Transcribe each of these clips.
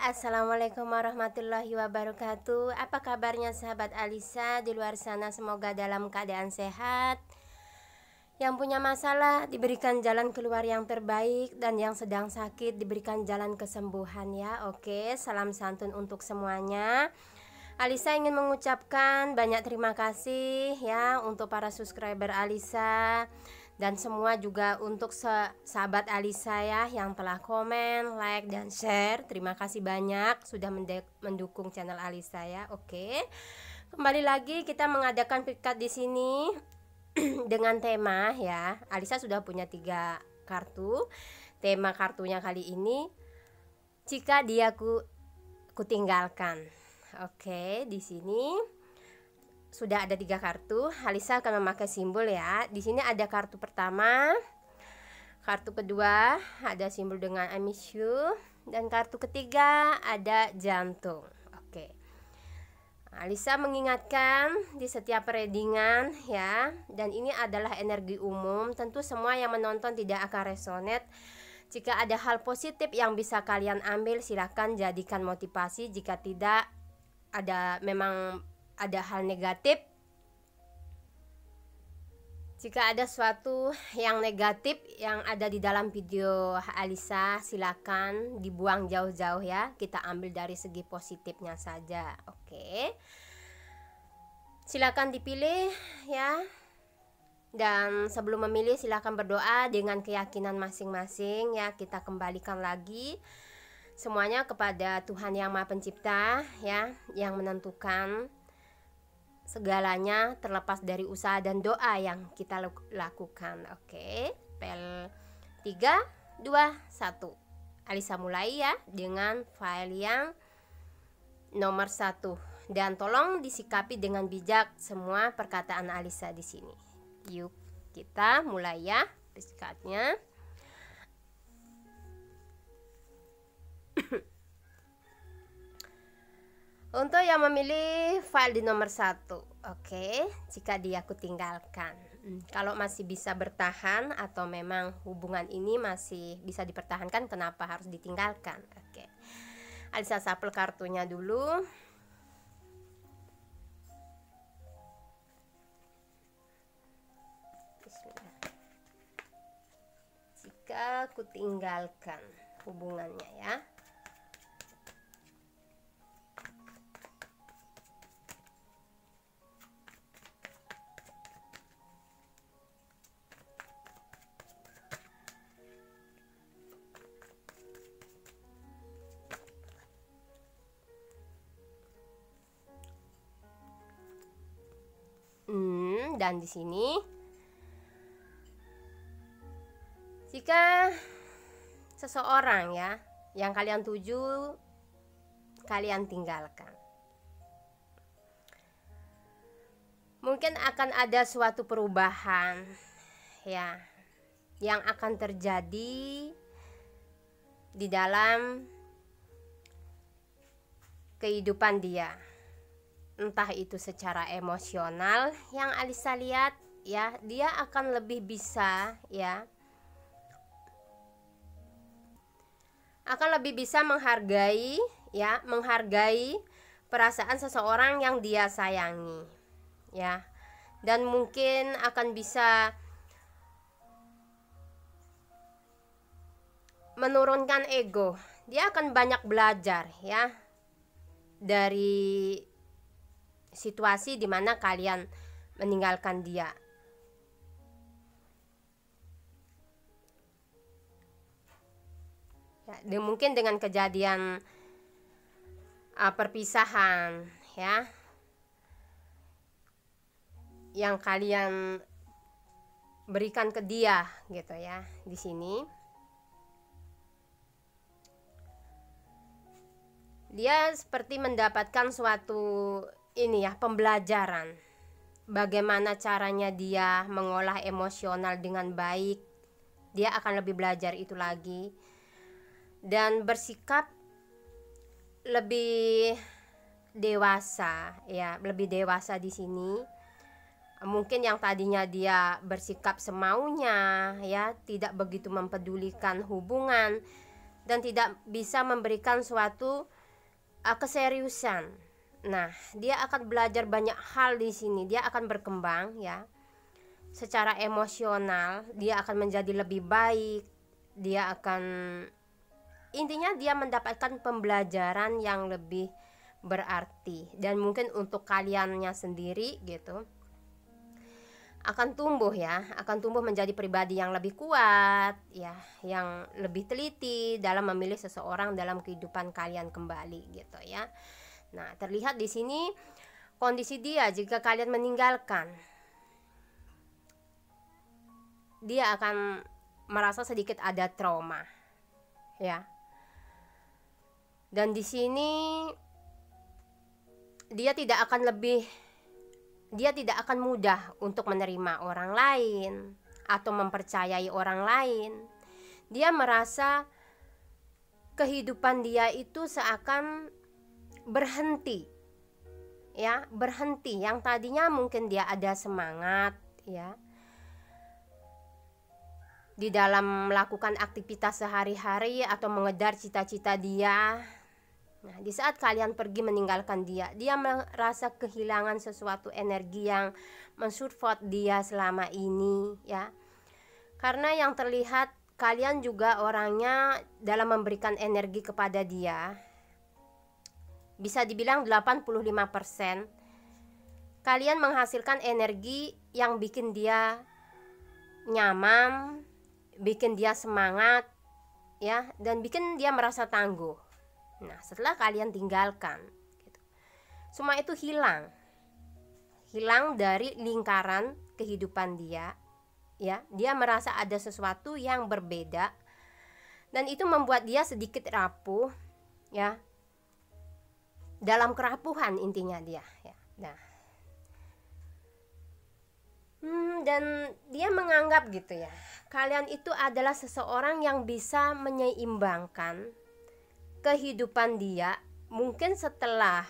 Assalamualaikum warahmatullahi wabarakatuh. Apa kabarnya sahabat Alisa di luar sana? Semoga dalam keadaan sehat. Yang punya masalah diberikan jalan keluar yang terbaik, dan yang sedang sakit diberikan jalan kesembuhan ya. Oke, salam santun untuk semuanya. Alisa ingin mengucapkan banyak terima kasih ya untuk para subscriber Alisa, dan semua juga untuk sahabat Alisa ya yang telah komen, like, dan share. Terima kasih banyak sudah mendukung channel Alisa ya. Oke. Kembali lagi kita mengadakan pikat di sini dengan tema ya. Alisa sudah punya 3 kartu. Tema kartunya kali ini, jika dia kutinggalkan. Oke, di sini sudah ada 3 kartu. Alisa akan memakai simbol ya. Di sini ada kartu pertama, kartu kedua ada simbol dengan I miss you, dan kartu ketiga ada jantung. Oke. Alisa mengingatkan di setiap readingan ya, dan ini adalah energi umum. Tentu semua yang menonton tidak akan resonate. Jika ada hal positif yang bisa kalian ambil, silahkan jadikan motivasi. Jika tidak, memang ada hal negatif. Jika ada suatu yang negatif yang ada di dalam video Alisa, silakan dibuang jauh-jauh ya. Kita ambil dari segi positifnya saja. Oke. Silakan dipilih ya. Dan sebelum memilih silakan berdoa dengan keyakinan masing-masing ya. Kita kembalikan lagi semuanya kepada Tuhan Yang Maha Pencipta ya, yang menentukan segalanya terlepas dari usaha dan doa yang kita lakukan. Oke, pel 3, 2, 1. Alisa mulai ya dengan file yang nomor 1, dan tolong disikapi dengan bijak semua perkataan Alisa di sini. Yuk kita mulai ya pikatnya. Untuk yang memilih file di nomor 1, oke, jika dia kutinggalkan. Kalau masih bisa bertahan atau memang hubungan ini masih bisa dipertahankan, kenapa harus ditinggalkan? Oke. Alisa shuffle kartunya dulu. Bismillah. Jika kutinggalkan hubungannya ya. Dan di sini, jika seseorang ya yang kalian tuju, kalian tinggalkan, mungkin akan ada suatu perubahan ya yang akan terjadi di dalam kehidupan dia. Entah itu secara emosional, yang Alisa lihat ya, dia akan lebih bisa ya, akan lebih bisa menghargai ya, menghargai perasaan seseorang yang dia sayangi ya, dan mungkin akan bisa menurunkan ego. Dia akan banyak belajar ya dari situasi di mana kalian meninggalkan dia. Ya, mungkin dengan kejadian perpisahan ya, yang kalian berikan ke dia gitu ya. Di sini dia seperti mendapatkan suatu ini ya, pembelajaran bagaimana caranya dia mengolah emosional dengan baik. Dia akan lebih belajar itu lagi dan bersikap lebih dewasa ya, lebih dewasa di sini. Mungkin yang tadinya dia bersikap semaunya ya, tidak begitu mempedulikan hubungan, dan tidak bisa memberikan suatu keseriusan. Nah, dia akan belajar banyak hal di sini. Dia akan berkembang ya. Secara emosional, dia akan menjadi lebih baik. Dia akan, intinya dia mendapatkan pembelajaran yang lebih berarti. Dan mungkin untuk kaliannya sendiri gitu, akan tumbuh ya, akan tumbuh menjadi pribadi yang lebih kuat ya, yang lebih teliti dalam memilih seseorang dalam kehidupan kalian kembali gitu ya. Nah, terlihat di sini kondisi dia jika kalian meninggalkan, dia akan merasa sedikit ada trauma ya. Dan di sini dia tidak akan mudah untuk menerima orang lain atau mempercayai orang lain. Dia merasa kehidupan dia itu seakan berhenti ya, berhenti. Yang tadinya mungkin dia ada semangat ya di dalam melakukan aktivitas sehari-hari atau mengejar cita-cita dia. Nah, di saat kalian pergi meninggalkan dia, dia merasa kehilangan sesuatu energi yang mensupport dia selama ini ya. Karena yang terlihat kalian juga orangnya dalam memberikan energi kepada dia, bisa dibilang 85% kalian menghasilkan energi yang bikin dia nyaman, bikin dia semangat ya, dan bikin dia merasa tangguh. Nah, setelah kalian tinggalkan gitu, semua itu hilang dari lingkaran kehidupan dia ya. Dia merasa ada sesuatu yang berbeda, dan itu membuat dia sedikit rapuh ya, dalam kerapuhan intinya dia ya. Nah, dan dia menganggap gitu ya, kalian itu adalah seseorang yang bisa menyeimbangkan kehidupan dia. Mungkin setelah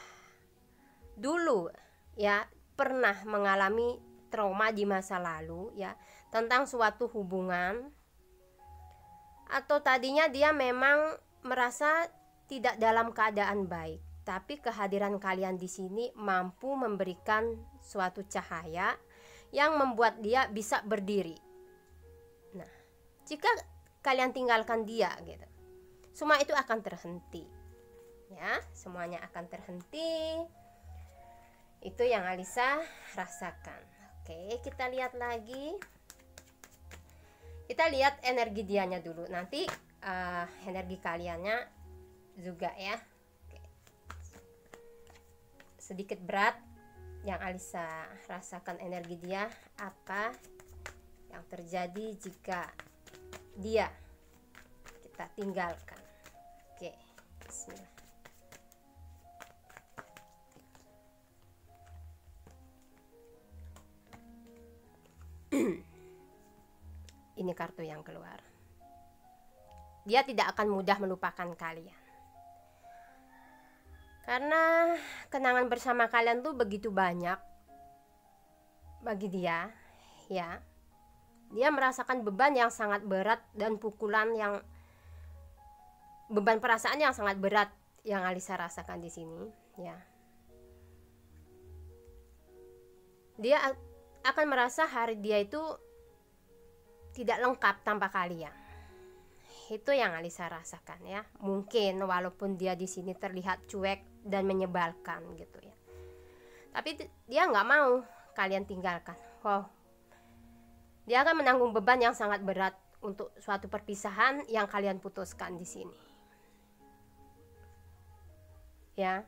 dulu ya pernah mengalami trauma di masa lalu ya, tentang suatu hubungan, atau tadinya dia memang merasa tidak dalam keadaan baik, tapi kehadiran kalian di sini mampu memberikan suatu cahaya yang membuat dia bisa berdiri. Nah, jika kalian tinggalkan dia gitu, semua itu akan terhenti ya, semuanya akan terhenti. Itu yang Alisa rasakan. Oke, kita lihat lagi. Kita lihat energi dianya dulu, nanti energi kaliannya juga ya. Oke. Sedikit berat yang Alisa rasakan energi dia. Apa yang terjadi jika dia kita tinggalkan? Oke, bismillah. Ini kartu yang keluar. Dia tidak akan mudah melupakan kalian, karena kenangan bersama kalian tuh begitu banyak bagi dia ya. Dia merasakan beban yang sangat berat dan beban perasaan yang sangat berat yang Alisa rasakan di sini ya. Dia akan merasa hari dia itu tidak lengkap tanpa kalian. Itu yang Alisa rasakan ya. Mungkin walaupun dia di sini terlihat cuek dan menyebalkan gitu ya, tapi dia nggak mau kalian tinggalkan. Wow, dia akan menanggung beban yang sangat berat untuk suatu perpisahan yang kalian putuskan di sini ya.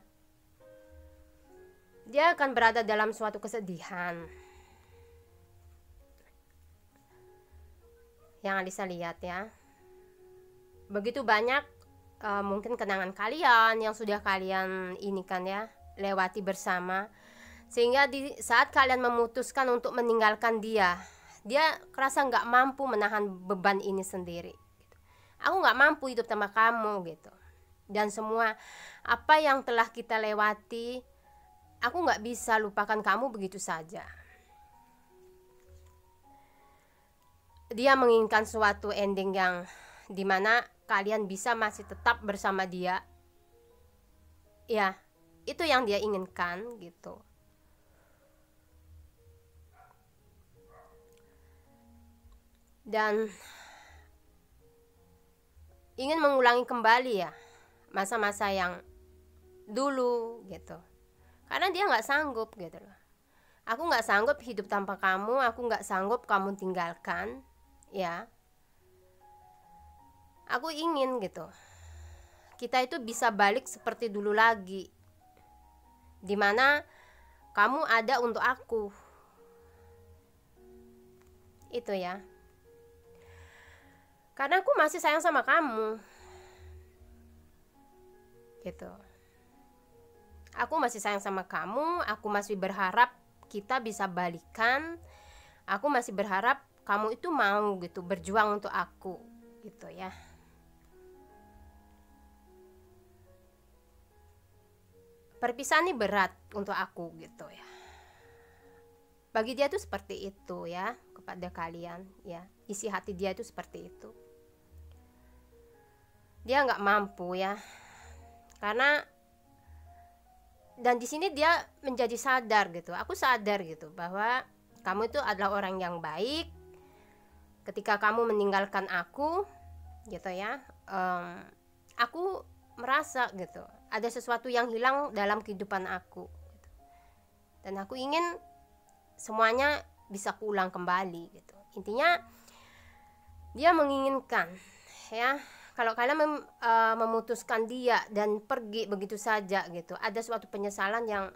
Dia akan berada dalam suatu kesedihan yang Alisa lihat ya. Begitu banyak mungkin kenangan kalian yang sudah kalian ini kan ya, lewati bersama, sehingga di saat kalian memutuskan untuk meninggalkan dia kerasa nggak mampu menahan beban ini sendiri gitu. Aku nggak mampu hidup sama kamu gitu, dan semua apa yang telah kita lewati, aku nggak bisa lupakan kamu begitu saja. Dia menginginkan suatu ending yang dimana kalian bisa masih tetap bersama dia. Ya, itu yang dia inginkan gitu. Dan ingin mengulangi kembali ya masa-masa yang dulu gitu. Karena dia nggak sanggup gitu loh. Aku nggak sanggup hidup tanpa kamu, aku nggak sanggup kamu tinggalkan, ya. Aku ingin gitu, kita itu bisa balik seperti dulu lagi, dimana kamu ada untuk aku, itu ya. Karena aku masih sayang sama kamu, gitu. Aku masih sayang sama kamu, aku masih berharap kita bisa balikan. Aku masih berharap kamu itu mau gitu berjuang untuk aku, gitu ya. Perpisahan ini berat untuk aku gitu ya. Bagi dia tuh seperti itu ya, kepada kalian ya. Isi hati dia itu seperti itu. Dia nggak mampu ya, karena dan di sini dia menjadi sadar gitu. Aku sadar gitu bahwa kamu itu adalah orang yang baik. Ketika kamu meninggalkan aku, gitu ya, aku merasa gitu ada sesuatu yang hilang dalam kehidupan aku. Gitu. Dan aku ingin semuanya bisa kuulang kembali gitu. Intinya dia menginginkan ya. Kalau kalian memutuskan dia dan pergi begitu saja gitu, ada suatu penyesalan yang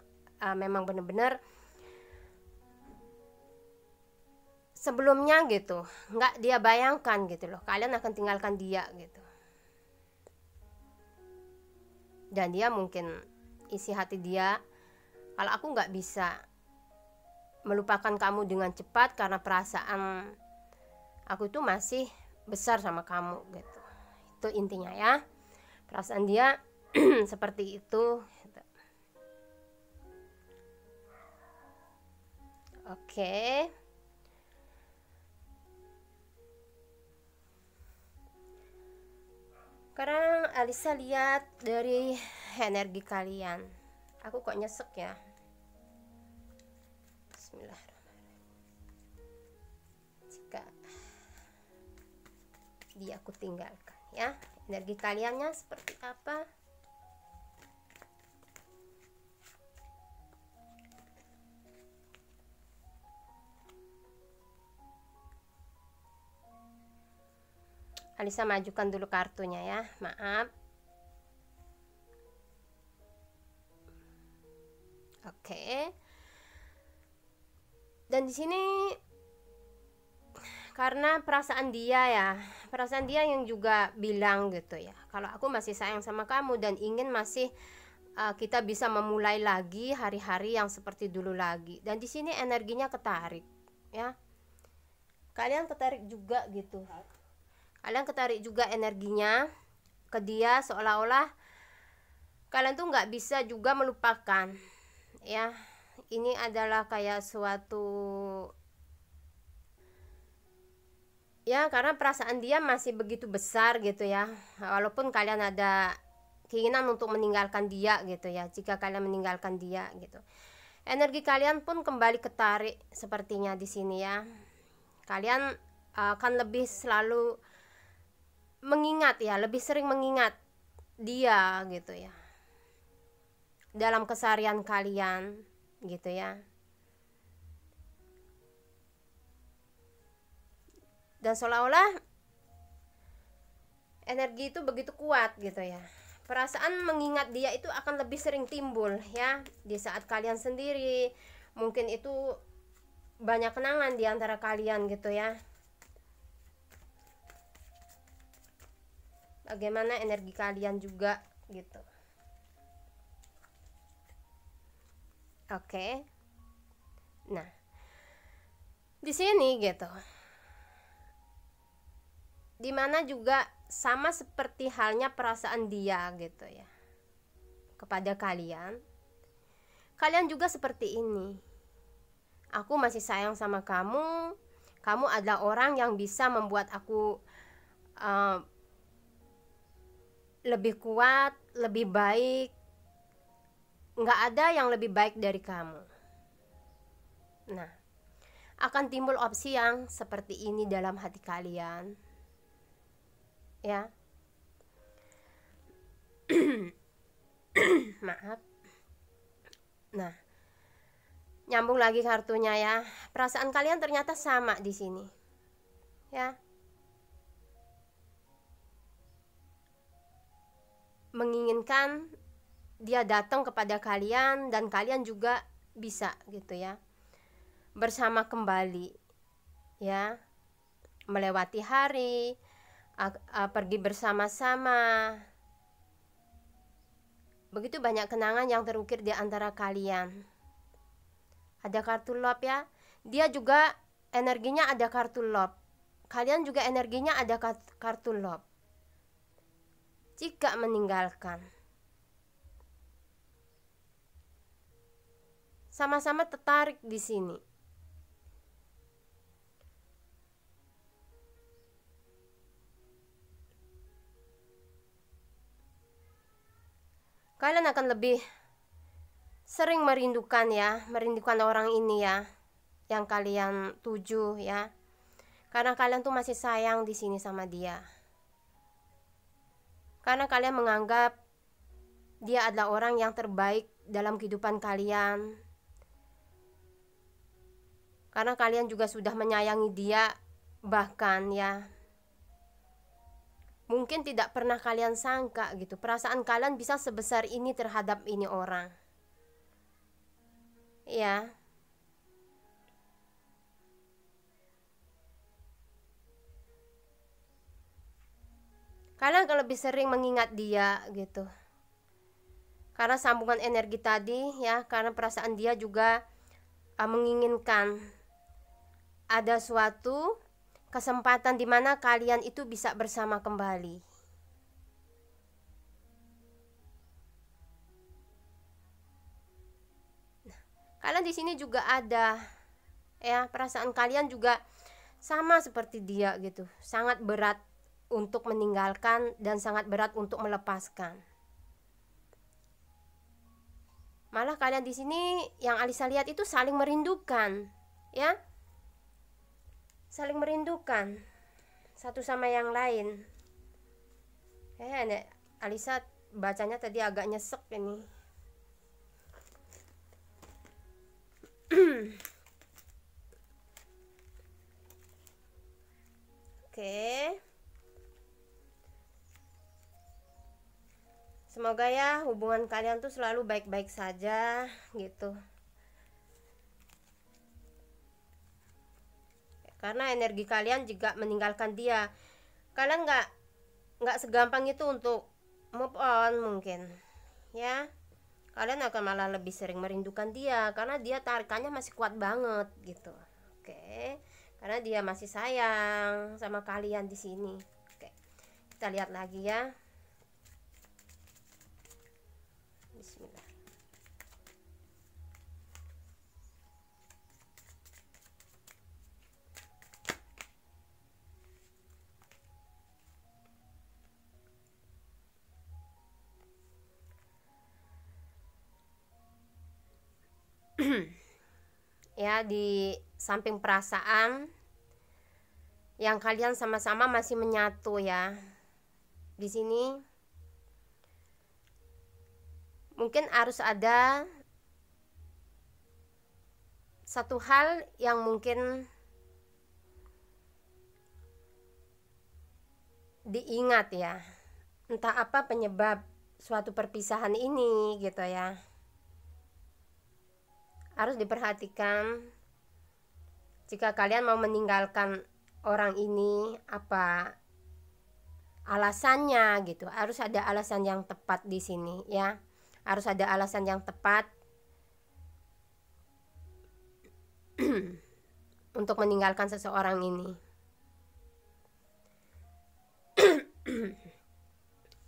memang benar-benar sebelumnya gitu nggak dia bayangkan gitu loh, kalian akan tinggalkan dia gitu. Dan dia mungkin isi hati dia, kalau aku nggak bisa melupakan kamu dengan cepat karena perasaan aku itu masih besar sama kamu gitu. Itu intinya ya, perasaan dia seperti itu gitu. Oke. Sekarang Alisa lihat dari energi kalian. Aku kok nyesek ya. Bismillahirrahmanirrahim. Jika dia aku tinggalkan ya, energi kaliannya seperti apa? Alisa majukan dulu kartunya ya, maaf. Oke. Dan di sini karena perasaan dia ya, perasaan dia yang juga bilang gitu ya, kalau aku masih sayang sama kamu dan ingin masih kita bisa memulai lagi hari-hari yang seperti dulu lagi. Dan di sini energinya ketarik ya, kalian ketarik juga gitu. Kalian ketarik juga energinya ke dia, seolah-olah kalian tuh nggak bisa juga melupakan ya. Ini adalah kayak suatu ya, karena perasaan dia masih begitu besar gitu ya, walaupun kalian ada keinginan untuk meninggalkan dia gitu ya. Jika kalian meninggalkan dia gitu, energi kalian pun kembali ketarik sepertinya di sini ya. Kalian akan lebih selalu mengingat ya, lebih sering mengingat dia gitu ya dalam keseharian kalian gitu ya. Dan seolah-olah energi itu begitu kuat gitu ya. Perasaan mengingat dia itu akan lebih sering timbul ya di saat kalian sendiri. Mungkin itu banyak kenangan di antara kalian gitu ya. Bagaimana energi kalian juga gitu. Oke. Nah, di sini gitu, dimana juga sama seperti halnya perasaan dia gitu ya kepada kalian. Kalian juga seperti ini. Aku masih sayang sama kamu. Kamu adalah orang yang bisa membuat aku lebih kuat, lebih baik. Nggak ada yang lebih baik dari kamu. Nah, akan timbul opsi yang seperti ini dalam hati kalian, ya. Maaf. Nah, nyambung lagi kartunya ya. Perasaan kalian ternyata sama di sini, ya. Menginginkan dia datang kepada kalian dan kalian juga bisa gitu ya, bersama kembali, ya, melewati hari, pergi bersama-sama. Begitu banyak kenangan yang terukir di antara kalian. Ada kartu love ya. Dia juga energinya ada kartu love. Kalian juga energinya ada kartu love. Jika meninggalkan, sama-sama tertarik di sini. Kalian akan lebih sering merindukan ya, merindukan orang ini ya, yang kalian tuju ya. Karena kalian tuh masih sayang di sini sama dia. Karena kalian menganggap dia adalah orang yang terbaik dalam kehidupan kalian. Karena kalian juga sudah menyayangi dia, bahkan ya, mungkin tidak pernah kalian sangka gitu, perasaan kalian bisa sebesar ini terhadap ini orang. Ya. Kalian akan lebih sering mengingat dia gitu. Karena sambungan energi tadi ya, karena perasaan dia juga menginginkan ada suatu kesempatan di mana kalian itu bisa bersama kembali. Nah, kalian di sini juga ada ya, perasaan kalian juga sama seperti dia gitu, sangat berat untuk meninggalkan dan sangat berat untuk melepaskan. Malah kalian di sini yang Alisa lihat itu saling merindukan, ya, saling merindukan satu sama yang lain. Alisa bacanya tadi agak nyesek ini. Oke. Semoga ya hubungan kalian tuh selalu baik-baik saja gitu. Karena energi kalian juga meninggalkan dia. Kalian nggak segampang itu untuk move on mungkin. Ya. Kalian akan malah lebih sering merindukan dia karena dia tarikannya masih kuat banget gitu. Oke. Karena dia masih sayang sama kalian di sini. Oke. Kita lihat lagi ya. Bismillah. Ya, di samping perasaan yang kalian sama-sama masih menyatu ya. Di sini mungkin harus ada satu hal yang mungkin diingat ya. Entah apa penyebab suatu perpisahan ini gitu ya. Harus diperhatikan jika kalian mau meninggalkan orang ini, apa alasannya gitu. Harus ada alasan yang tepat di sini ya. Harus ada alasan yang tepat untuk meninggalkan seseorang ini.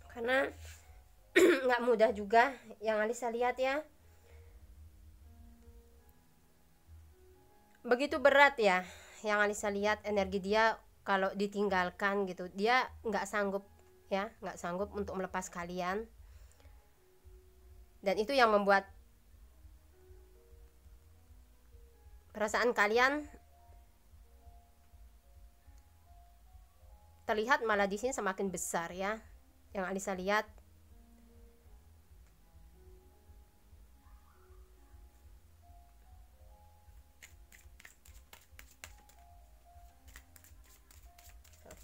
Karena nggak mudah juga yang Alisa lihat ya. Begitu berat ya yang Alisa lihat energi dia kalau ditinggalkan gitu. Dia nggak sanggup ya, nggak sanggup untuk melepas kalian. Dan itu yang membuat perasaan kalian terlihat malah di sini semakin besar ya, yang Alisa lihat.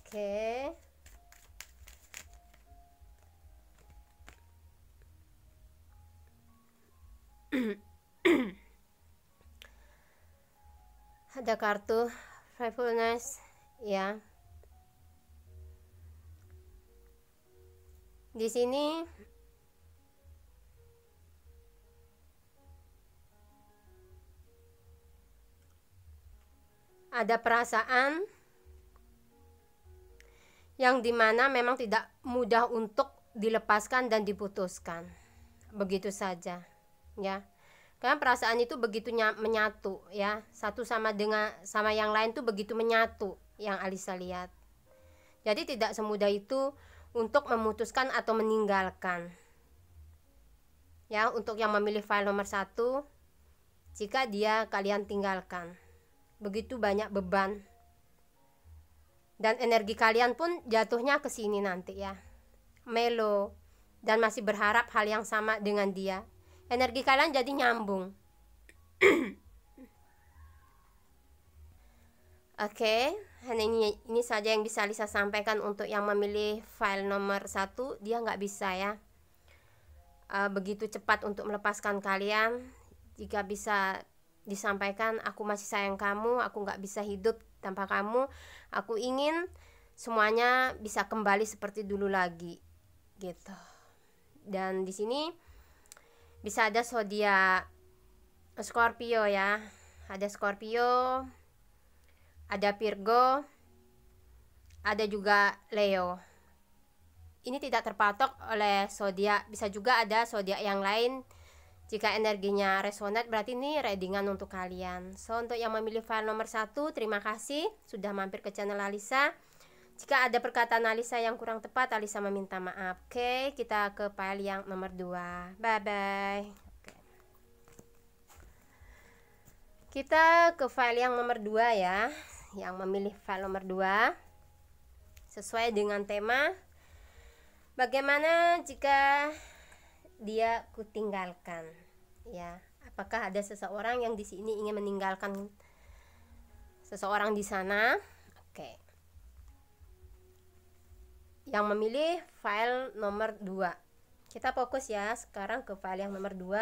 Oke. Ada kartu Faithfulness ya. Di sini ada perasaan yang dimana memang tidak mudah untuk dilepaskan dan diputuskan begitu saja ya. Karena perasaan itu begitu menyatu ya, satu sama yang lain tuh begitu menyatu yang Alisa lihat. Jadi tidak semudah itu untuk memutuskan atau meninggalkan ya. Untuk yang memilih file nomor 1, jika kalian tinggalkan, begitu banyak beban dan energi kalian pun jatuhnya ke sini nanti ya, melo, dan masih berharap hal yang sama dengan dia. Energi kalian jadi nyambung. Oke, hanya ini saja yang bisa Alisa sampaikan untuk yang memilih file nomor 1. Dia nggak bisa ya begitu cepat untuk melepaskan kalian. Jika bisa disampaikan, aku masih sayang kamu, aku nggak bisa hidup tanpa kamu, aku ingin semuanya bisa kembali seperti dulu lagi gitu. Dan di sini bisa ada zodiak Scorpio ya, ada Scorpio, ada Virgo, ada juga Leo. Ini tidak terpatok oleh zodiak, bisa juga ada zodiak yang lain. Jika energinya resonate, berarti ini readingan untuk kalian. So, untuk yang memilih file nomor 1, terima kasih sudah mampir ke channel Alisa. Jika ada perkataan Alisa yang kurang tepat, Alisa meminta maaf. Oke, kita ke file yang nomor 2. Bye-bye. Kita ke file yang nomor 2 ya. Yang memilih file nomor 2 sesuai dengan tema, bagaimana jika dia kutinggalkan ya. Apakah ada seseorang yang di sini ingin meninggalkan seseorang di sana? Oke. Yang memilih file nomor 2. Kita fokus ya sekarang ke file yang nomor 2.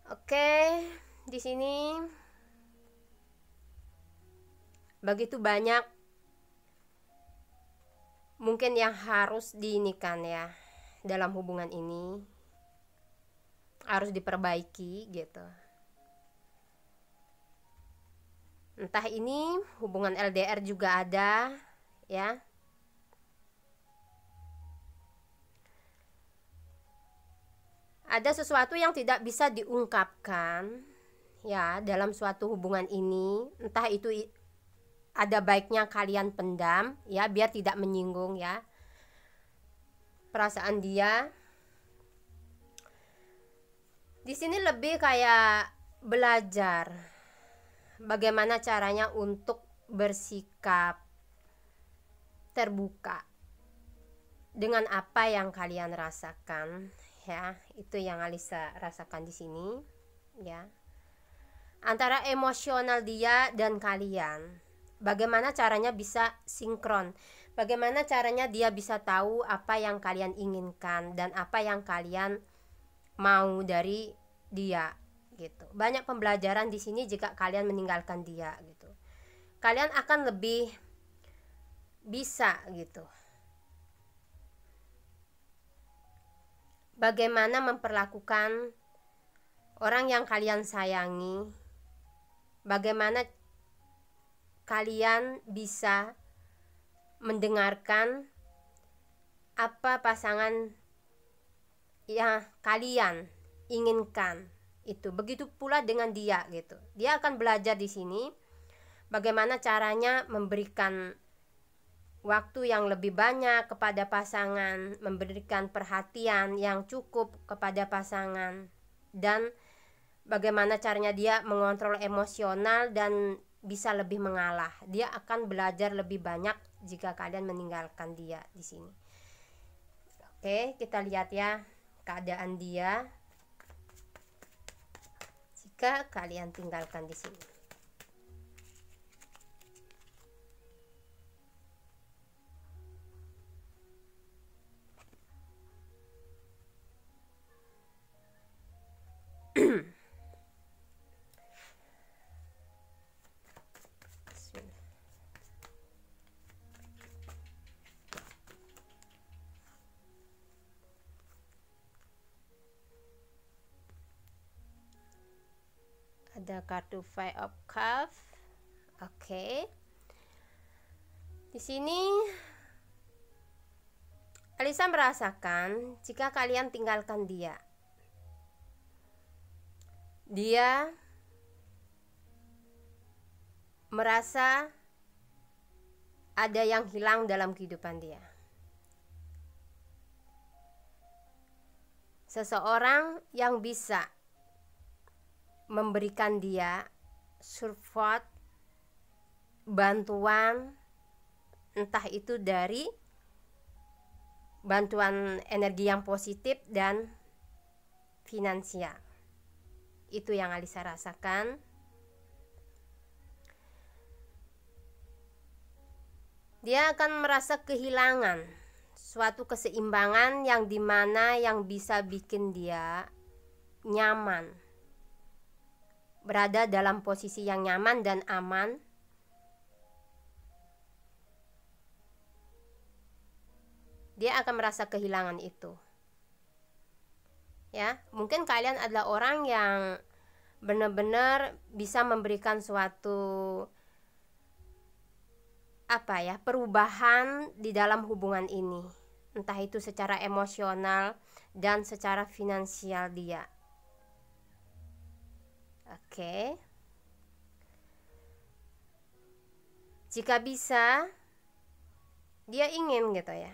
Oke, di sini begitu banyak mungkin yang harus diinikan ya dalam hubungan ini, harus diperbaiki gitu. Entah ini hubungan LDR juga ada ya. Ada sesuatu yang tidak bisa diungkapkan ya dalam suatu hubungan ini. Entah itu ada baiknya kalian pendam ya, biar tidak menyinggung ya perasaan dia. Di sini lebih kayak belajar bagaimana caranya untuk bersikap terbuka dengan apa yang kalian rasakan ya. Itu yang Alisa rasakan di sini ya, antara emosional dia dan kalian. Bagaimana caranya bisa sinkron, bagaimana caranya dia bisa tahu apa yang kalian inginkan dan apa yang kalian mau dari dia gitu. Banyak pembelajaran di sini jika kalian meninggalkan dia gitu. Kalian akan lebih bisa gitu bagaimana memperlakukan orang yang kalian sayangi, bagaimana kalian bisa mendengarkan apa pasangan yang kalian inginkan itu. Begitu pula dengan dia gitu. Dia akan belajar di sini bagaimana caranya memberikan waktu yang lebih banyak kepada pasangan, memberikan perhatian yang cukup kepada pasangan, dan bagaimana caranya dia mengontrol emosional dan bisa lebih mengalah. Dia akan belajar lebih banyak jika kalian meninggalkan dia di sini. Oke, kita lihat ya keadaan dia jika kalian tinggalkan di sini. Ada kartu Five of Cups. Oke. Di sini Alisa merasakan jika kalian tinggalkan dia, dia merasa ada yang hilang dalam kehidupan dia. Seseorang yang bisa memberikan dia support, bantuan, entah itu dari bantuan energi yang positif dan finansial. Itu yang Alisa rasakan. Dia akan merasa kehilangan suatu keseimbangan yang dimana yang bisa bikin dia nyaman, berada dalam posisi yang nyaman dan aman. Dia akan merasa kehilangan itu. Ya, mungkin kalian adalah orang yang benar-benar bisa memberikan suatu perubahan di dalam hubungan ini, entah itu secara emosional dan secara finansial dia. Oke. Jika bisa, dia ingin gitu ya,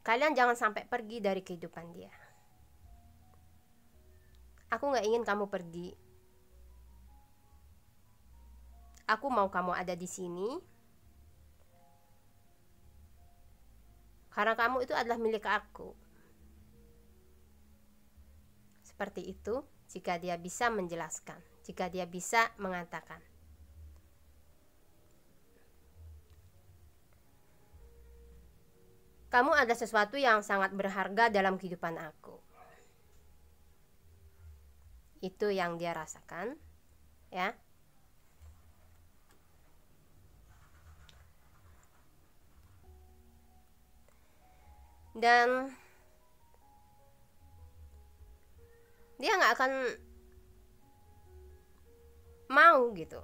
kalian jangan sampai pergi dari kehidupan dia. Aku gak ingin kamu pergi. Aku mau kamu ada di sini, karena kamu itu adalah milik aku. Seperti itu jika dia bisa menjelaskan, jika dia bisa mengatakan. Kamu ada sesuatu yang sangat berharga dalam kehidupan aku. Itu yang dia rasakan, ya. Dan dia nggak akan mau gitu.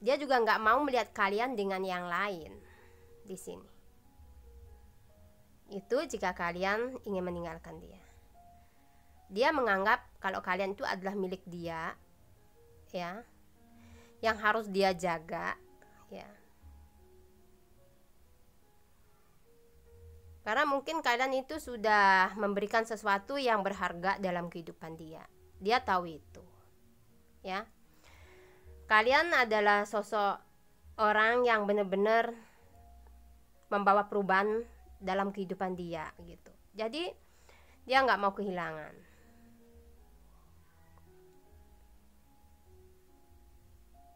Dia juga nggak mau melihat kalian dengan yang lain di sini. Itu jika kalian ingin meninggalkan dia. Dia menganggap kalau kalian itu adalah milik dia, ya, yang harus dia jaga, ya. Karena mungkin kalian itu sudah memberikan sesuatu yang berharga dalam kehidupan dia. Dia tahu itu, ya. Kalian adalah sosok orang yang benar-benar membawa perubahan dalam kehidupan dia gitu. Jadi dia nggak mau kehilangan.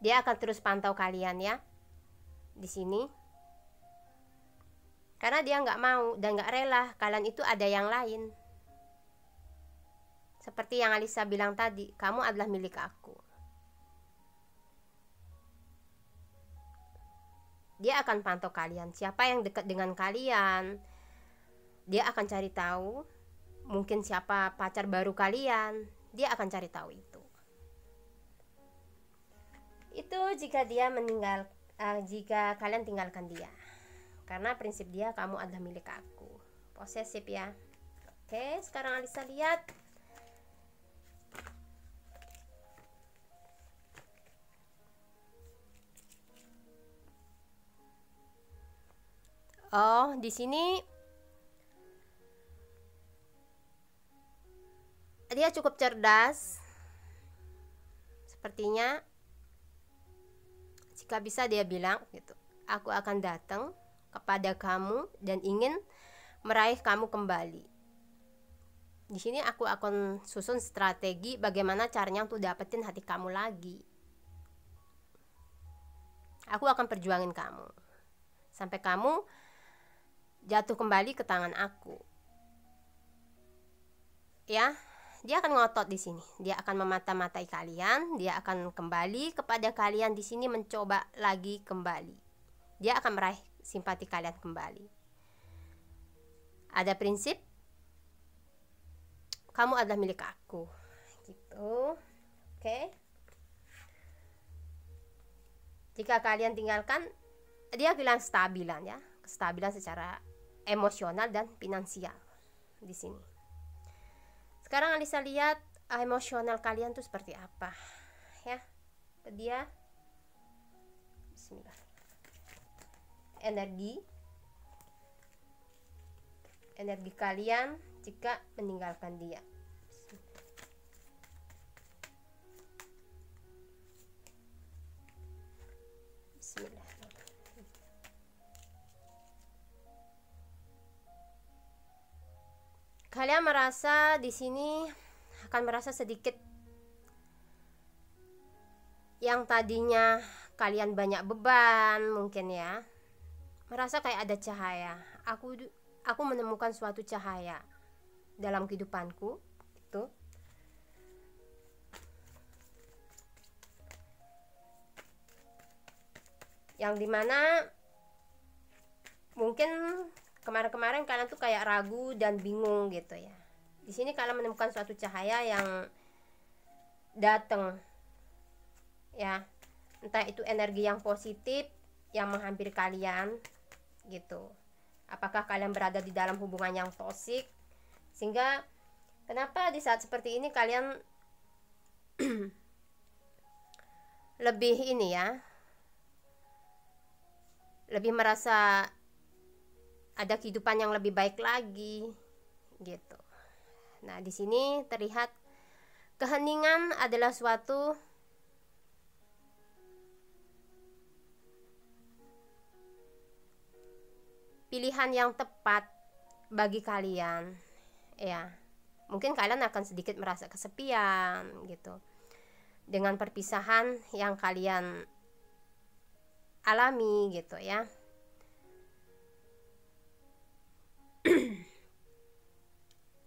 Dia akan terus pantau kalian ya di sini, karena dia nggak mau dan nggak rela kalian itu ada yang lain. Seperti yang Alisa bilang tadi, kamu adalah milik aku. Dia akan pantau kalian, siapa yang dekat dengan kalian. Dia akan cari tahu, mungkin siapa pacar baru kalian. Dia akan cari tahu itu. Itu jika dia jika kalian tinggalkan dia. Karena prinsip dia, kamu adalah milik aku. Posesif ya. Oke, sekarang Alisa lihat Oh, di sini dia cukup cerdas. Sepertinya jika bisa dia bilang gitu, aku akan datang kepada kamu dan ingin meraih kamu kembali. Di sini aku akan susun strategi bagaimana caranya untuk dapetin hati kamu lagi. Aku akan perjuangin kamu sampai kamu jatuh kembali ke tangan aku. Ya, dia akan ngotot di sini. Dia akan memata-matai kalian. Dia akan kembali kepada kalian di sini, mencoba lagi kembali. Dia akan meraih simpati kalian kembali. Ada prinsip, kamu adalah milik aku, gitu. Oke. Jika kalian tinggalkan, dia bilang kestabilan ya, kestabilan secara emosional dan finansial di sini. Sekarang Alisa lihat emosional kalian tuh seperti apa, ya. Dia, Bismillah. Energi kalian jika meninggalkan dia. Bismillah. Kalian merasa di sini akan merasa sedikit, yang tadinya kalian banyak beban mungkin ya, merasa kayak ada cahaya. Aku menemukan suatu cahaya dalam kehidupanku itu. Yang dimana mungkin kemarin-kemarin kalian tuh kayak ragu dan bingung gitu ya. Di sini kalian menemukan suatu cahaya yang datang ya, entah itu energi yang positif yang menghampiri kalian gitu. Apakah kalian berada di dalam hubungan yang toksik, sehingga kenapa di saat seperti ini kalian lebih ini ya, lebih merasa ada kehidupan yang lebih baik lagi gitu. Nah, di sini terlihat keheningan adalah suatu pilihan yang tepat bagi kalian ya. Mungkin kalian akan sedikit merasa kesepian gitu dengan perpisahan yang kalian alami gitu ya.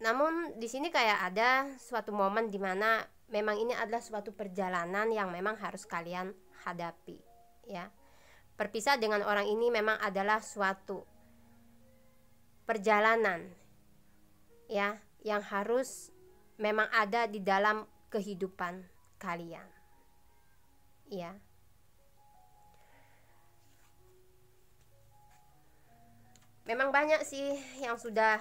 Namun di sini kayak ada suatu momen di mana memang ini adalah suatu perjalanan yang memang harus kalian hadapi ya. Berpisah dengan orang ini memang adalah suatu perjalanan ya, yang harus memang ada di dalam kehidupan kalian ya. Memang banyak sih yang sudah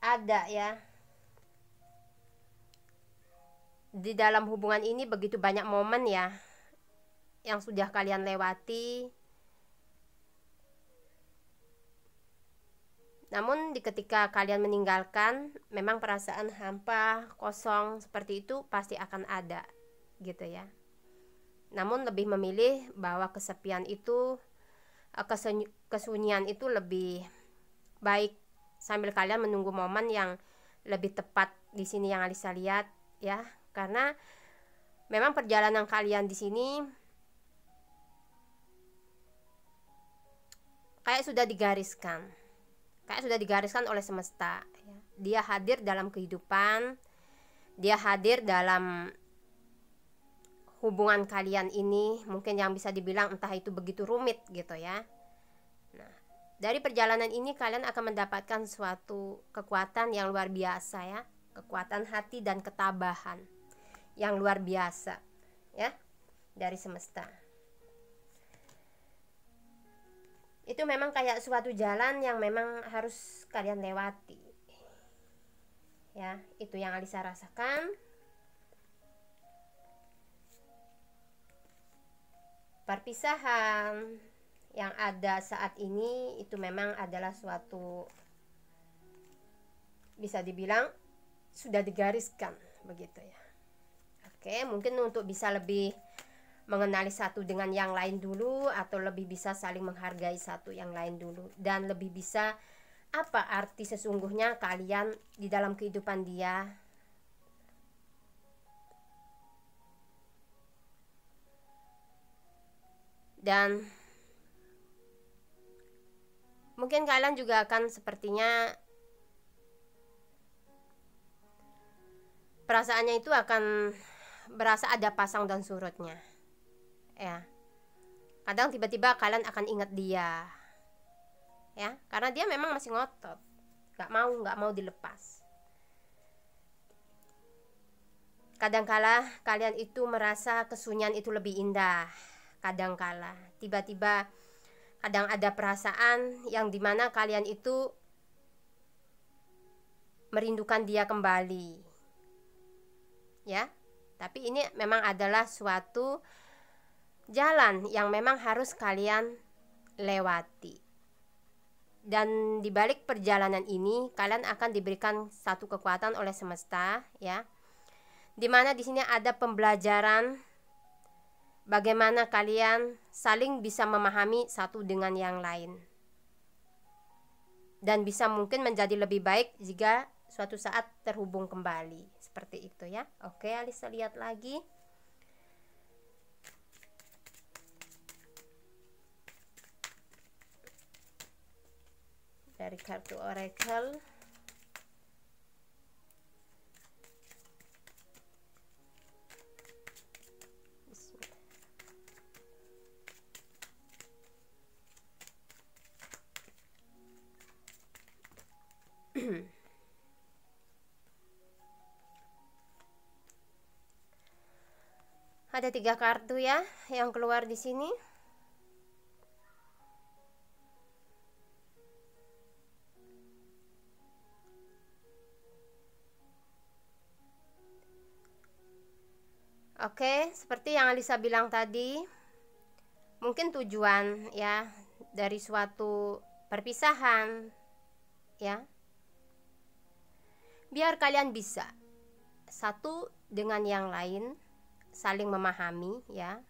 ada ya di dalam hubungan ini, begitu banyak momen ya yang sudah kalian lewati. Namun ketika kalian meninggalkan, memang perasaan hampa, kosong seperti itu pasti akan ada gitu ya. Namun lebih memilih bahwa kesepian itu, kesunyian itu lebih baik, sambil kalian menunggu momen yang lebih tepat di sini yang Alisa lihat ya. Karena memang perjalanan kalian di sini kayak sudah digariskan oleh semesta ya. Dia hadir dalam kehidupan, dia hadir dalam hubungan kalian ini, mungkin yang bisa dibilang entah itu begitu rumit gitu ya. Nah, dari perjalanan ini kalian akan mendapatkan suatu kekuatan yang luar biasa ya, kekuatan hati dan ketabahan yang luar biasa ya dari semesta. Itu memang kayak suatu jalan yang memang harus kalian lewati ya. Itu yang Alisa rasakan. Perpisahan yang ada saat ini itu memang adalah suatu, bisa dibilang sudah digariskan begitu ya. Oke, mungkin untuk bisa lebih mengenali satu dengan yang lain dulu, atau lebih bisa saling menghargai satu yang lain dulu, dan lebih bisa apa arti sesungguhnya kalian di dalam kehidupan dia. Dan mungkin kalian juga akan sepertinya perasaannya itu akan berasa ada pasang dan surutnya ya. Kadang tiba-tiba kalian akan ingat dia ya, karena dia memang masih ngotot, nggak mau dilepas. Kadangkala kalian itu merasa kesunyian itu lebih indah. Kadangkala tiba-tiba kadang ada perasaan yang dimana kalian itu merindukan dia kembali ya. Tapi ini memang adalah suatu jalan yang memang harus kalian lewati. Dan di balik perjalanan ini kalian akan diberikan satu kekuatan oleh semesta ya. Dimana di sini ada pembelajaran bagaimana kalian saling bisa memahami satu dengan yang lain, dan bisa mungkin menjadi lebih baik jika suatu saat terhubung kembali. Seperti itu ya. Oke, Alisa lihat lagi. Dari kartu Oracle. Ada 3 kartu ya yang keluar di sini. Oke, seperti yang Alisa bilang tadi, mungkin tujuan ya dari suatu perpisahan ya, biar kalian bisa satu dengan yang lain saling memahami ya.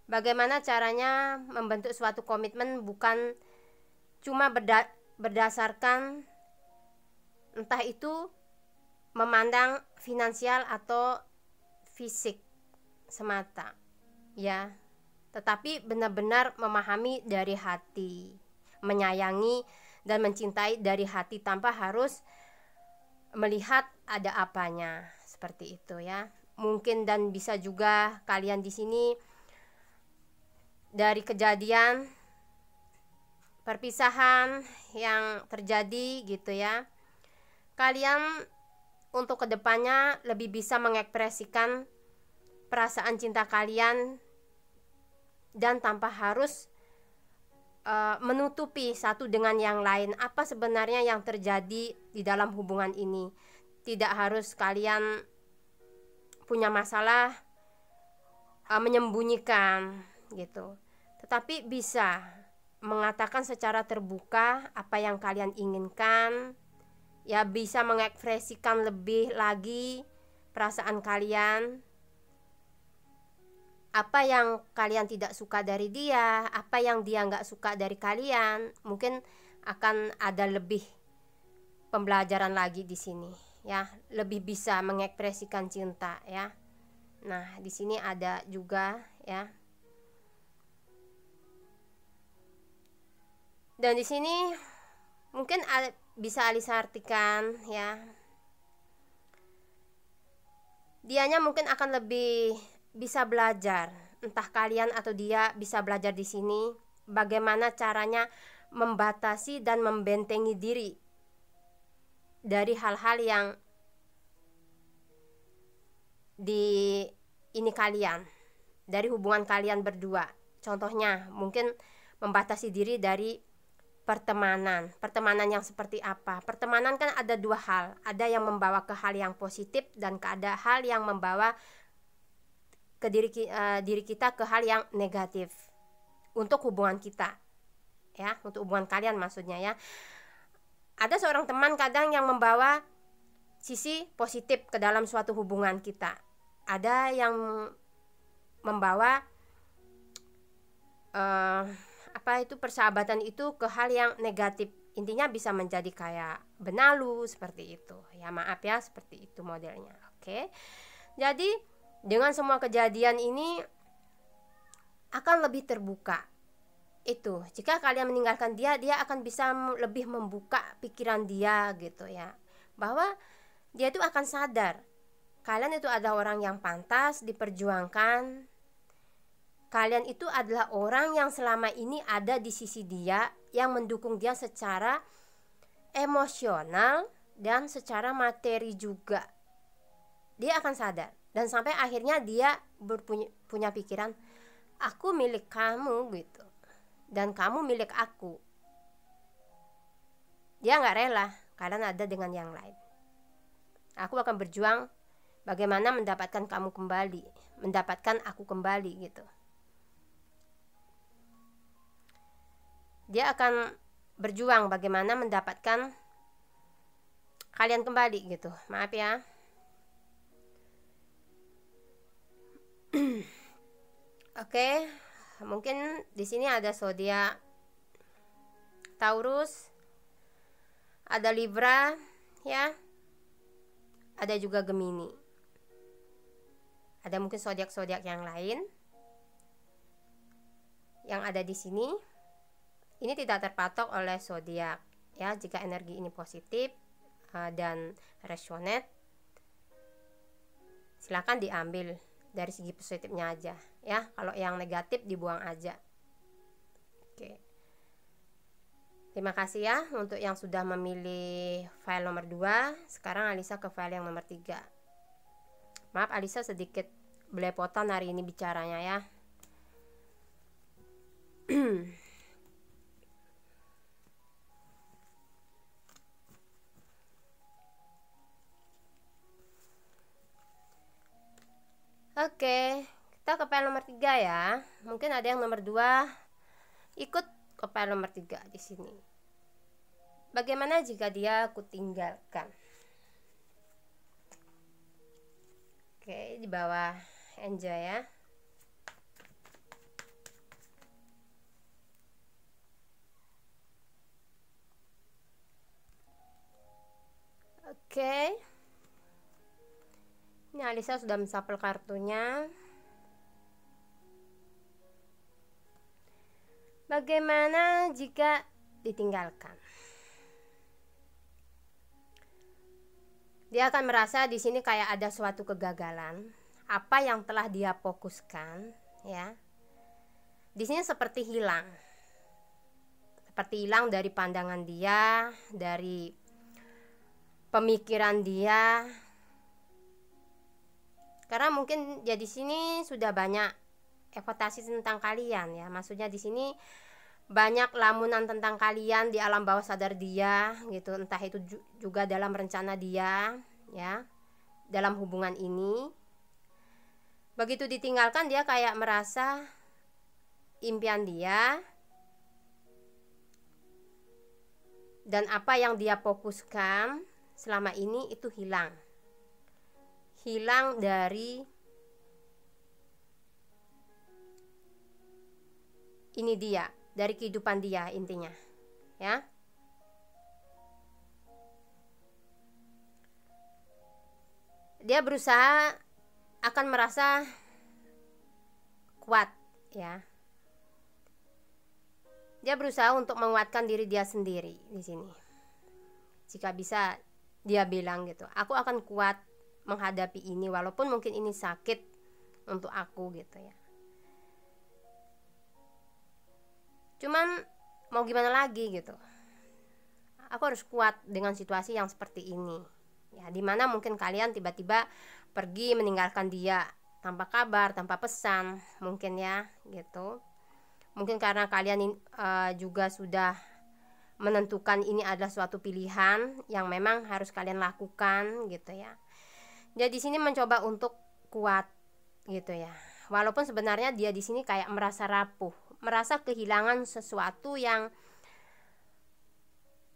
Bagaimana caranya membentuk suatu komitmen bukan cuma berdasarkan entah itu memandang finansial atau fisik semata ya, tetapi benar-benar memahami dari hati, menyayangi dan mencintai dari hati tanpa harus melihat ada apanya, seperti itu ya. Mungkin dan bisa juga kalian di sini dari kejadian perpisahan yang terjadi gitu ya, kalian untuk kedepannya lebih bisa mengekspresikan perasaan cinta kalian dan tanpa harus menutupi satu dengan yang lain apa sebenarnya yang terjadi di dalam hubungan ini. Tidak harus kalian punya masalah menyembunyikan gitu, tetapi bisa mengatakan secara terbuka apa yang kalian inginkan ya, bisa mengekspresikan lebih lagi perasaan kalian, apa yang kalian tidak suka dari dia, apa yang dia nggak suka dari kalian. Mungkin akan ada lebih pembelajaran lagi di sini ya, lebih bisa mengekspresikan cinta ya. Nah, di sini ada juga ya. Dan di sini mungkin bisa Alisa artikan ya, dianya mungkin akan lebih bisa belajar, entah kalian atau dia bisa belajar di sini bagaimana caranya membatasi dan membentengi diri dari hal-hal yang di ini kalian, dari hubungan kalian berdua. Contohnya mungkin membatasi diri dari pertemanan. Pertemanan yang seperti apa? Pertemanan kan ada dua hal. Ada yang membawa ke hal yang positif dan ada hal yang membawa ke diri kita ke hal yang negatif untuk hubungan kita. Ya, untuk hubungan kalian maksudnya ya. Ada seorang teman kadang yang membawa sisi positif ke dalam suatu hubungan kita. Ada yang membawa persahabatan itu ke hal yang negatif. Intinya bisa menjadi kayak benalu seperti itu. Ya maaf ya, seperti itu modelnya. Oke. Jadi dengan semua kejadian ini akan lebih terbuka. Itu jika kalian meninggalkan dia akan bisa lebih membuka pikiran dia gitu ya, bahwa dia itu akan sadar kalian itu adalah orang yang pantas diperjuangkan. Kalian itu adalah orang yang selama ini ada di sisi dia, yang mendukung dia secara emosional dan secara materi juga. Dia akan sadar dan sampai akhirnya dia punya pikiran, aku milik kamu gitu, dan kamu milik aku. Dia nggak rela kalian ada dengan yang lain. Aku akan berjuang bagaimana mendapatkan kamu kembali, mendapatkan aku kembali gitu. Dia akan berjuang bagaimana mendapatkan kalian kembali gitu. Maaf ya. Oke, mungkin di sini ada zodiak Taurus, ada Libra, ya. Ada juga Gemini. Ada mungkin zodiak-zodiak yang lain yang ada di sini. Ini tidak terpatok oleh zodiak ya. Jika energi ini positif dan resonate, silakan diambil dari segi positifnya aja ya. Kalau yang negatif dibuang aja. Oke. Terima kasih ya untuk yang sudah memilih file nomor 2. Sekarang Alisa ke file yang nomor 3. Maaf Alisa sedikit belepotan hari ini bicaranya ya. Oke, kita ke file nomor 3 ya. Mungkin ada yang nomor 2 ikut ke file nomor 3 di sini. Bagaimana jika dia aku tinggalkan? Oke, di bawah enjoy ya. Oke. Ini Alisa sudah mensapel kartunya. Bagaimana jika ditinggalkan? Dia akan merasa di sini kayak ada suatu kegagalan. Apa yang telah dia fokuskan, ya. Di sini seperti hilang. Seperti hilang dari pandangan dia, dari pemikiran dia. Karena mungkin ya di sini sudah banyak ekspektasi tentang kalian ya. Maksudnya di sini banyak lamunan tentang kalian di alam bawah sadar dia gitu. Entah itu juga dalam rencana dia ya, dalam hubungan ini. Begitu ditinggalkan dia kayak merasa impian dia dan apa yang dia fokuskan selama ini itu hilang. Hilang dari ini dia, dari kehidupan dia intinya ya. Dia berusaha akan merasa kuat ya. Dia berusaha untuk menguatkan diri dia sendiri di sini. Jika bisa dia bilang gitu, aku akan kuat menghadapi ini walaupun mungkin ini sakit untuk aku gitu ya. Cuman mau gimana lagi gitu. Aku harus kuat dengan situasi yang seperti ini. Ya, dimana mungkin kalian tiba-tiba pergi meninggalkan dia tanpa kabar, tanpa pesan, mungkin ya gitu. Mungkin karena kalian juga sudah menentukan ini adalah suatu pilihan yang memang harus kalian lakukan gitu ya. Jadi di sini mencoba untuk kuat gitu ya. Walaupun sebenarnya dia di sini kayak merasa rapuh, merasa kehilangan sesuatu yang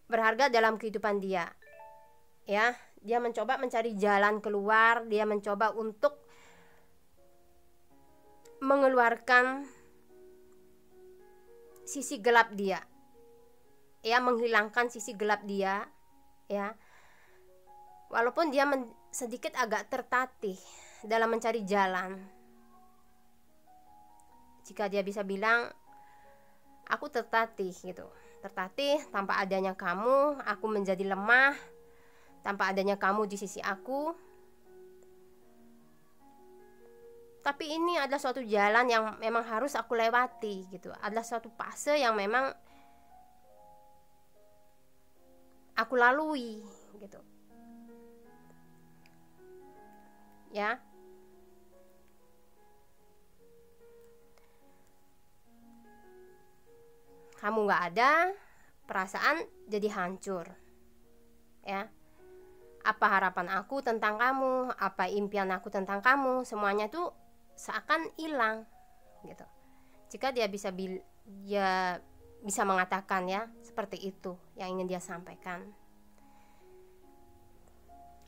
berharga dalam kehidupan dia. Ya, dia mencoba mencari jalan keluar, dia mencoba untuk mengeluarkan sisi gelap dia. Ya, menghilangkan sisi gelap dia, ya. Walaupun dia sedikit agak tertatih dalam mencari jalan. Jika dia bisa bilang, aku tertatih gitu. Tertatih tanpa adanya kamu, aku menjadi lemah. Tanpa adanya kamu di sisi aku. Tapi ini adalah suatu jalan yang memang harus aku lewati gitu. Adalah suatu fase yang memang aku lalui gitu. Ya. Kamu gak ada, perasaan jadi hancur. Ya. Apa harapan aku tentang kamu, apa impian aku tentang kamu, semuanya tuh seakan hilang gitu. Jika dia bisa mengatakan ya, seperti itu yang ingin dia sampaikan.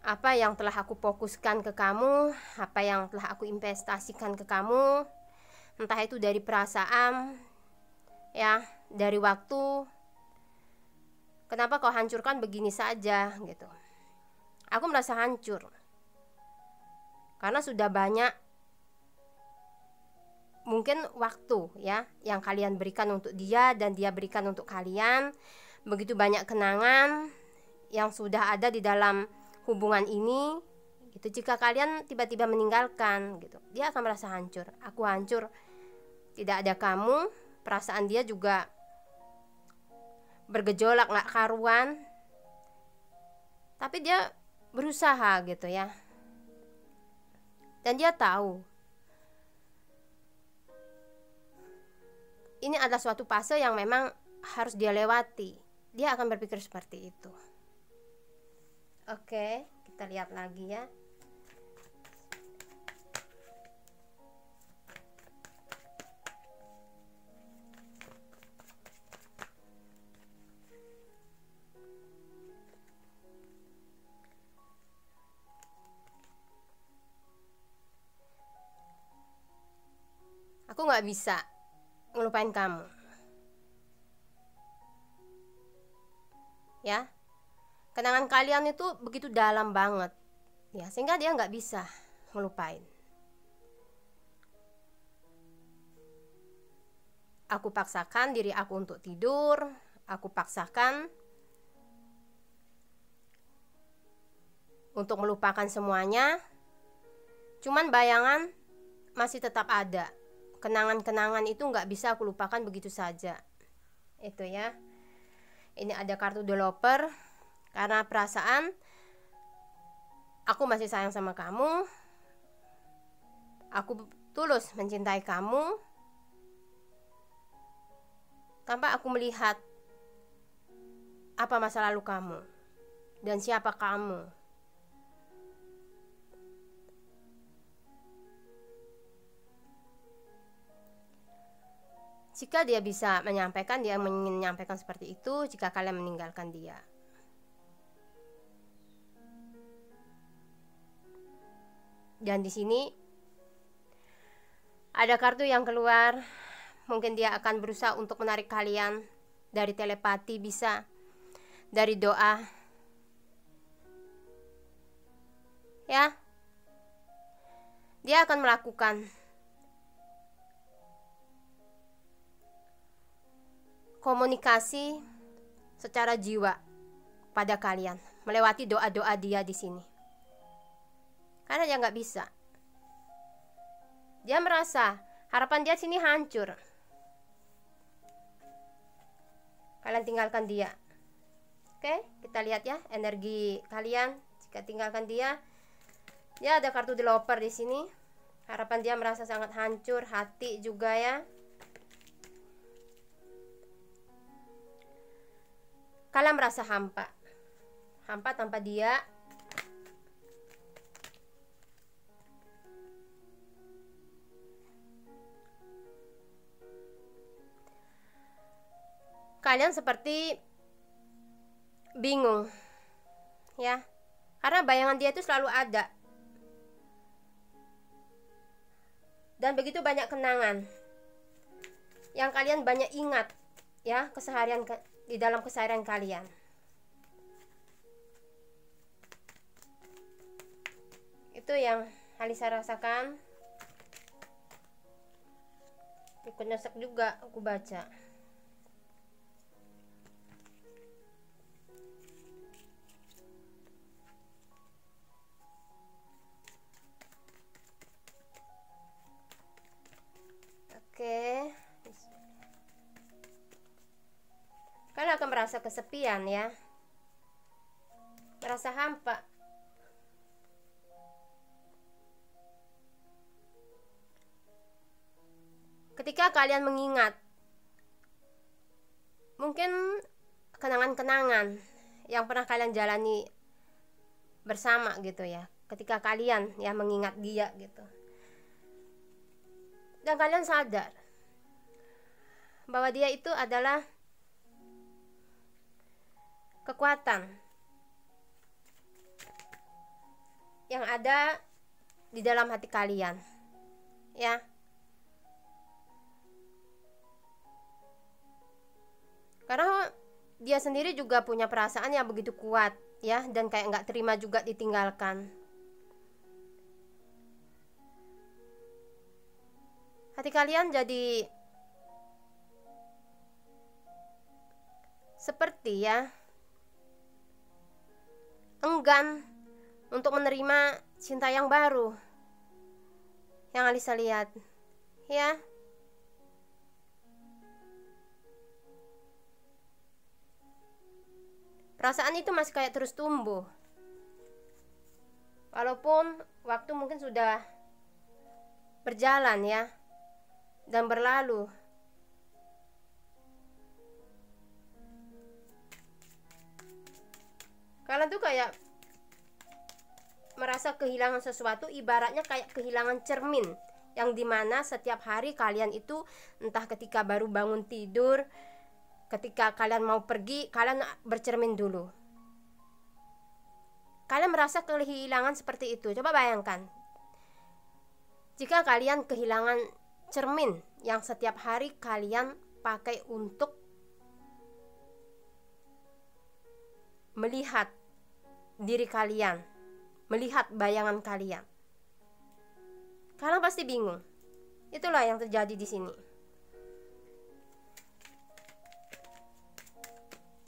Apa yang telah aku fokuskan ke kamu, apa yang telah aku investasikan ke kamu, entah itu dari perasaan ya, dari waktu, kenapa kau hancurkan begini saja gitu. Aku merasa hancur karena sudah banyak mungkin waktu ya yang kalian berikan untuk dia dan dia berikan untuk kalian. Begitu banyak kenangan yang sudah ada di dalam hubungan ini gitu. Jika kalian tiba-tiba meninggalkan gitu, dia akan merasa hancur. Aku hancur, tidak ada kamu. Perasaan dia juga bergejolak gak karuan. Tapi dia berusaha gitu ya. Dan dia tahu ini adalah suatu fase yang memang harus dia lewati. Dia akan berpikir seperti itu. Oke, kita lihat lagi ya. Aku gak bisa ngelupain kamu. Ya, kenangan kalian itu begitu dalam banget ya, sehingga dia gak bisa ngelupain. Aku paksakan diri aku untuk tidur. Aku paksakan untuk melupakan semuanya. Cuman bayangan masih tetap ada. Kenangan-kenangan itu gak bisa aku lupakan begitu saja. Itu ya. Ini ada kartu developer. Karena perasaan aku masih sayang sama kamu. Aku tulus mencintai kamu. Tanpa aku melihat apa masa lalu kamu dan siapa kamu. Jika dia bisa menyampaikan, dia ingin menyampaikan seperti itu jika kalian meninggalkan dia. Dan di sini ada kartu yang keluar. Mungkin dia akan berusaha untuk menarik kalian dari telepati, bisa dari doa. Ya. Dia akan melakukan komunikasi secara jiwa pada kalian melewati doa-doa dia di sini. Karena dia nggak bisa. Dia merasa harapan dia sini hancur. Kalian tinggalkan dia. Oke, kita lihat ya energi kalian jika tinggalkan dia. Ya, ada kartu developer di sini. Harapan dia merasa sangat hancur, hati juga ya. kalian merasa hampa tanpa dia. Kalian seperti bingung ya, karena bayangan dia itu selalu ada dan begitu banyak kenangan yang kalian banyak ingat ya, di dalam keseharian kalian. Itu yang Alisa rasakan. Ikut nyesek juga aku baca. Oke. Kalian akan merasa kesepian ya, merasa hampa. Ketika kalian mengingat mungkin kenangan-kenangan yang pernah kalian jalani bersama gitu ya, ketika kalian ya mengingat dia gitu, dan kalian sadar bahwa dia itu adalah kekuatan yang ada di dalam hati kalian ya. Karena dia sendiri juga punya perasaan yang begitu kuat ya, dan kayak nggak terima juga ditinggalkan. Hati kalian jadi seperti ya enggan untuk menerima cinta yang baru yang Alisa lihat ya. Perasaan itu masih kayak terus tumbuh walaupun waktu mungkin sudah berjalan ya dan berlalu. Kalian tuh kayak merasa kehilangan sesuatu, ibaratnya kayak kehilangan cermin, yang dimana setiap hari kalian itu entah ketika baru bangun tidur, ketika kalian mau pergi, kalian bercermin dulu. Kalian merasa kehilangan seperti itu. Coba bayangkan jika kalian kehilangan cermin yang setiap hari kalian pakai untuk melihat diri kalian, melihat bayangan kalian. Kalian pasti bingung. Itulah yang terjadi di sini.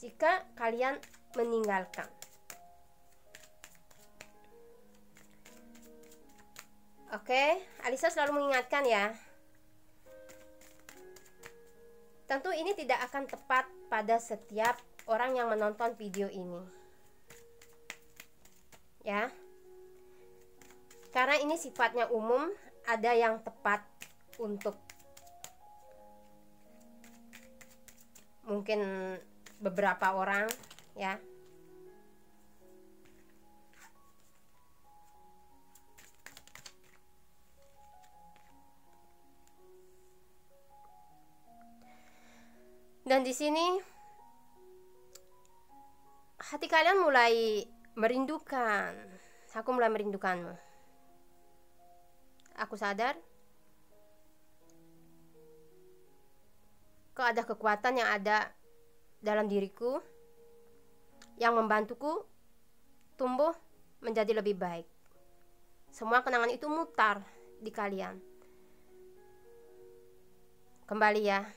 Jika kalian meninggalkan. Oke, Alisa selalu mengingatkan ya. Tentu ini tidak akan tepat pada setiap orang yang menonton video ini ya, karena ini sifatnya umum. Ada yang tepat untuk mungkin beberapa orang ya. Dan di sini hati kalian mulai merindukan. Aku mulai merindukanmu. Aku sadar kok ada kekuatan yang ada dalam diriku yang membantuku tumbuh menjadi lebih baik. Semua kenangan itu mutar di kalian. Kembali ya,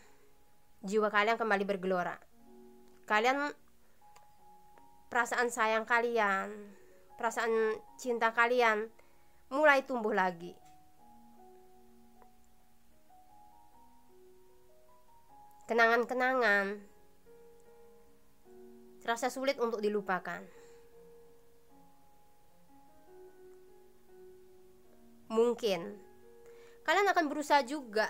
jiwa kalian kembali bergelora. Kalian, perasaan sayang kalian, perasaan cinta kalian mulai tumbuh lagi. Kenangan-kenangan terasa sulit untuk dilupakan. Mungkin kalian akan berusaha juga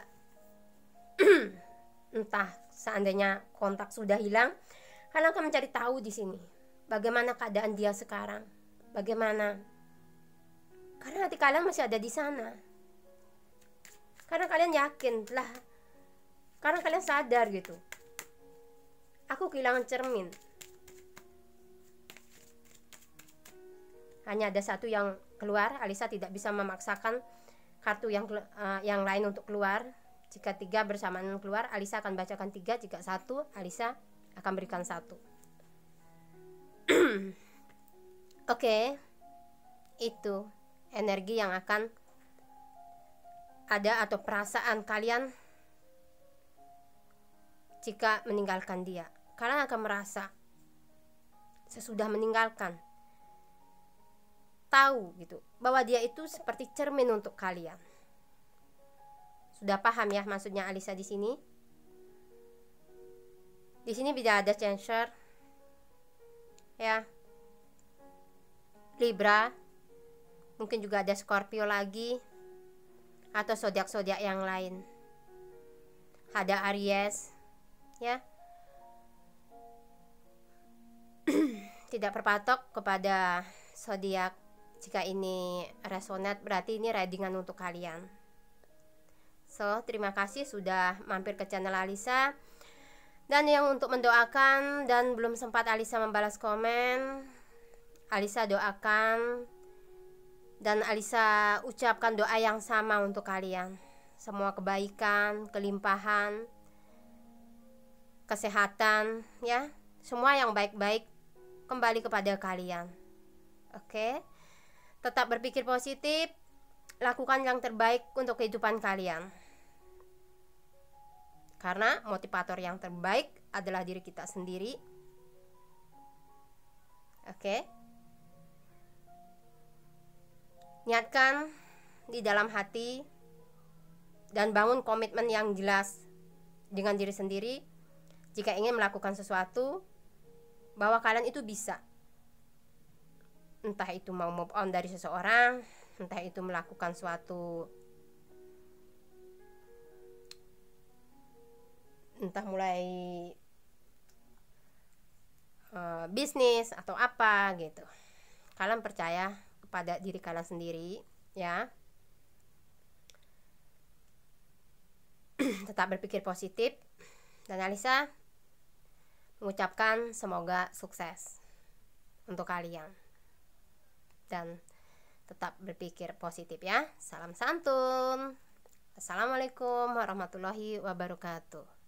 entah seandainya kontak sudah hilang, Kalian akan mencari tahu di sini bagaimana keadaan dia sekarang, bagaimana, karena hati kalian masih ada di sana. Karena kalian yakin lah, karena kalian sadar gitu, aku kehilangan cermin. Hanya ada satu yang keluar. Alisa tidak bisa memaksakan kartu yang lain untuk keluar. Jika 3 bersamaan keluar, Alisa akan bacakan 3. Jika 1, Alisa akan berikan 1. Oke. Itu energi yang akan ada atau perasaan kalian jika meninggalkan dia. Kalian akan merasa sesudah meninggalkan, tahu gitu bahwa dia itu seperti cermin untuk kalian. Sudah paham ya maksudnya Alisa di sini? Di sini tidak ada Cancer, ya, Libra, mungkin juga ada Scorpio lagi, atau zodiak-zodiak yang lain. Ada Aries, ya. Tidak berpatok kepada zodiak. Jika ini resonate, berarti ini readingan untuk kalian. So, terima kasih sudah mampir ke channel Alisa. Dan yang untuk mendoakan dan belum sempat Alisa membalas komen, Alisa doakan dan Alisa ucapkan doa yang sama untuk kalian. Semua kebaikan, kelimpahan, kesehatan, ya, semua yang baik-baik kembali kepada kalian. Oke. Tetap berpikir positif, lakukan yang terbaik untuk kehidupan kalian. Karena motivator yang terbaik adalah diri kita sendiri. Oke. Niatkan di dalam hati dan bangun komitmen yang jelas dengan diri sendiri. Jika ingin melakukan sesuatu, bahwa kalian itu bisa. Entah itu mau move on dari seseorang, entah itu melakukan suatu, entah mulai bisnis atau apa gitu. Kalian percaya kepada diri kalian sendiri, ya. Tetap berpikir positif. Dan Alisa mengucapkan semoga sukses untuk kalian. Dan tetap berpikir positif ya. Salam santun. Assalamualaikum warahmatullahi wabarakatuh.